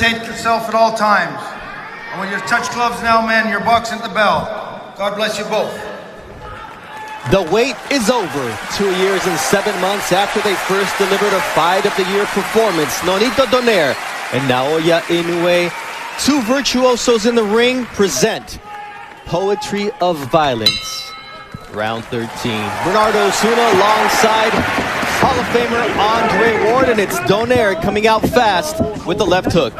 entertain yourself at all times. And when you touch gloves now, man, you're boxing at the bell. God bless you both. The wait is over. 2 years and 7 months after they first delivered a Fight of the Year performance, Nonito Donaire and Naoya Inoue, two virtuosos in the ring, present Poetry of Violence. Round 13. Bernardo Osuna alongside Hall of Famer Andre Ward, and it's Donaire coming out fast with the left hook.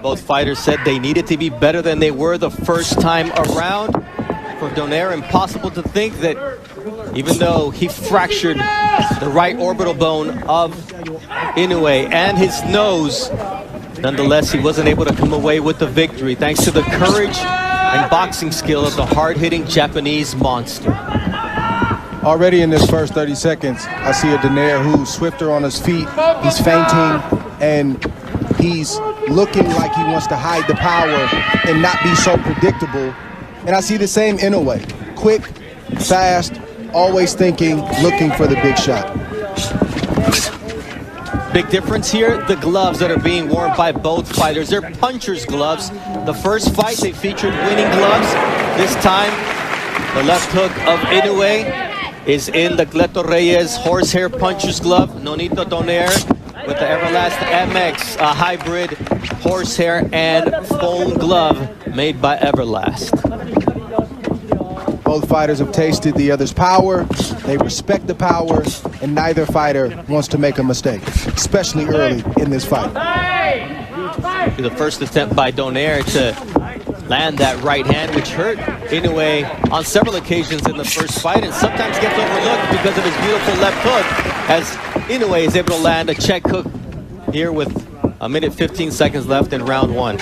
Both fighters said they needed to be better than they were the first time around. For Donaire, impossible to think that even though he fractured the right orbital bone of Inoue and his nose, nonetheless, he wasn't able to come away with the victory thanks to the courage and boxing skill of the hard-hitting Japanese monster. Already in this first 30 seconds, I see a Donaire who's swifter on his feet. He's fainting, and he's looking like he wants to hide the power and not be so predictable. And I see the same Inoue, quick, fast, always thinking, looking for the big shot. Big difference here, the gloves that are being worn by both fighters. They're puncher's gloves. The first fight, they featured winning gloves. This time, the left hook of Inoue is in the Cleto Reyes horsehair puncher's glove. Nonito Donaire with the Everlast MX, a hybrid horsehair and foam glove made by Everlast. Both fighters have tasted the other's power, they respect the power, and neither fighter wants to make a mistake, especially early in this fight. The first attempt by Donaire to land that right hand, which hurt Inoue on several occasions in the first fight, and sometimes gets overlooked because of his beautiful left hook, as Inoue is able to land a check hook here with a minute 15 seconds left in round one.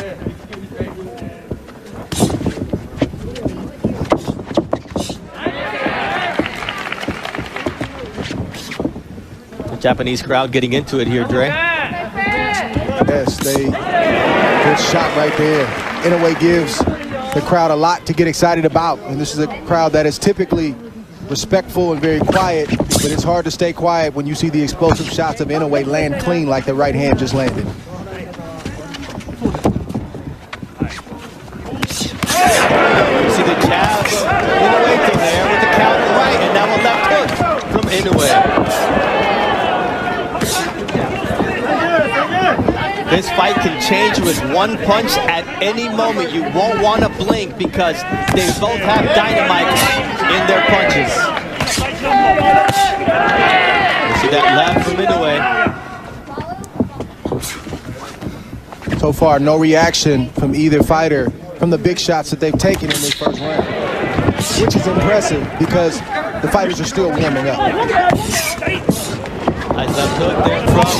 Japanese crowd getting into it here, Dre. Yes, good shot right there. Inoue gives the crowd a lot to get excited about, and this is a crowd that is typically respectful and very quiet, but it's hard to stay quiet when you see the explosive shots of Inoue land clean like the right hand just landed. You see the jab of Inoue there with the counter right, and now a left hook from Inoue. This fight can change with one punch at any moment. You won't want to blink because they both have dynamite in their punches. You see that left from Inoue. So far, no reaction from either fighter from the big shots that they've taken in this first round, which is impressive because the fighters are still warming up. Nice left hook there from...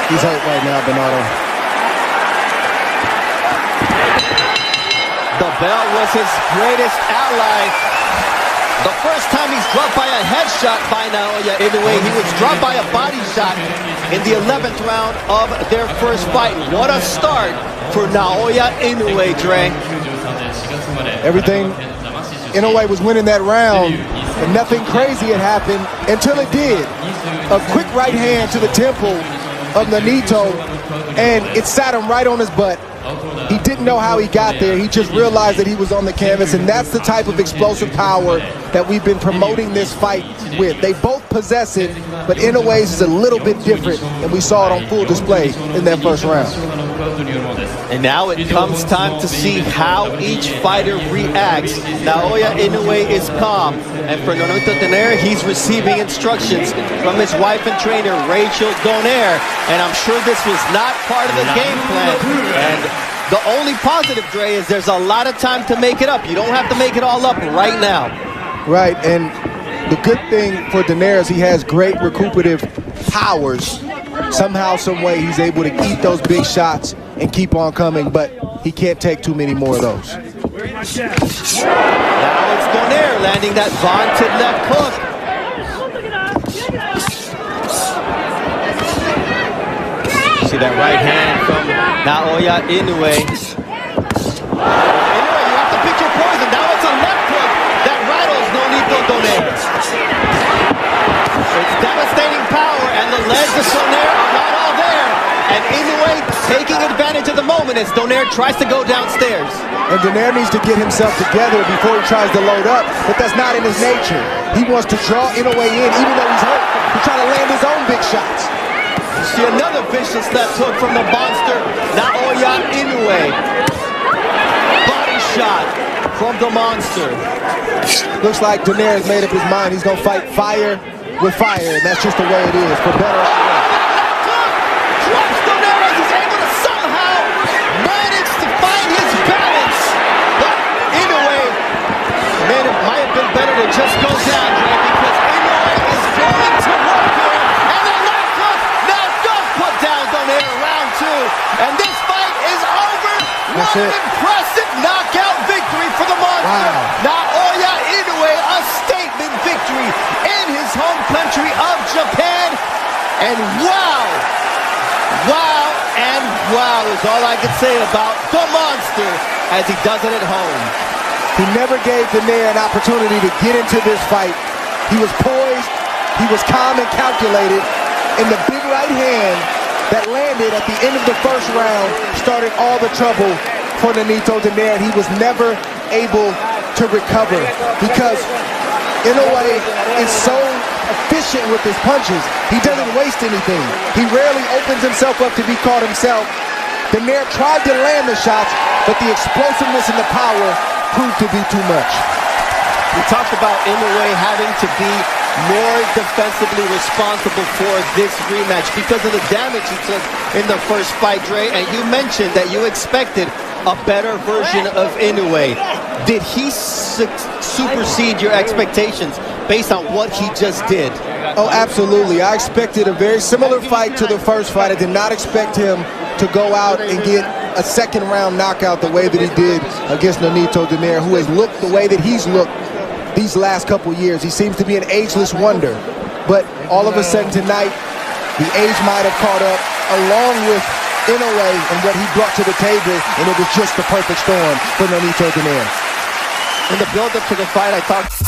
He's hurt right now, Bernardo. The bell was his greatest ally. The first time he's dropped by a headshot by Naoya Inoue, he was dropped by a body shot in the 11th round of their first fight. What a start for Naoya Inoue, Dre. Everything, Inoue was winning that round, and nothing crazy had happened until it did. A quick right hand to the temple of Nonito, and it sat him right on his butt. He didn't know how he got there. He just realized that he was on the canvas, and that's the type of explosive power that we've been promoting this fight with. They both possess it, but Inoue's is a little bit different, and we saw it on full display in that first round. And now it comes time to see how each fighter reacts. Naoya Inoue is calm, and for Nonito Donaire, he's receiving instructions from his wife and trainer, Rachel Donaire, and I'm sure this was not part of the game plan. And the only positive, Dre, is there's a lot of time to make it up. You don't have to make it all up right now. Right, and the good thing for Donaire is he has great recuperative powers. Somehow, some way, he's able to eat those big shots and keep on coming, but he can't take too many more of those. Now it's Donaire. landing that vaunted left hook. See that right hand from Naoya Inoue. Inoue, you have to pick your poison. Now it's a left hook that rattles Nonito Donaire. It's devastating power, and the legs of Donaire are not all there. And Inoue taking advantage of the moment as Donaire tries to go downstairs. And Donaire needs to get himself together before he tries to load up, but that's not in his nature. He wants to draw Inoue in, even though he's hurt, to try to land his own big shots. See another vicious left hook from the monster, Naoya Inoue. Body shot from the monster. Looks like Donaire has made up his mind. He's going to fight fire with fire, and that's just the way it is, for better or worse. Drops Donaire as he's able to somehow manage to find his balance. But Inoue, man, it might have been better to just go down, Dre, because Inoue is going to work here. And the left hook now does put down Donaire in round 2. And this fight is over. That's What an it. impressive knockout victory for the monster. Wow. Naoya Inoue, a statement victory in his home country of Japan. And wow and wow is all I can say about the monster as he does it at home. He never gave Donaire an opportunity to get into this fight. He was poised, he was calm and calculated, and the big right hand that landed at the end of the first round started all the trouble for Nonito Donaire. He was never able to recover because Inoue is so efficient with his punches. He doesn't waste anything. He rarely opens himself up to be caught himself. Donaire tried to land the shots, but the explosiveness and the power proved to be too much. We talked about Inoue having to be more defensively responsible for this rematch because of the damage he took in the first fight, Dre, and you mentioned that you expected a better version of Inoue. Did he supersede your expectations based on what he just did? Oh, absolutely. I expected a very similar fight to the first fight. I did not expect him to go out and get a second round knockout the way that he did against Nonito Donaire, who has looked the way that he's looked these last couple years. He seems to be an ageless wonder. But all of a sudden tonight, the age might have caught up along with Inoue and what he brought to the table, and it was just the perfect storm for Nonito Donaire. In the build-up to the fight, I talked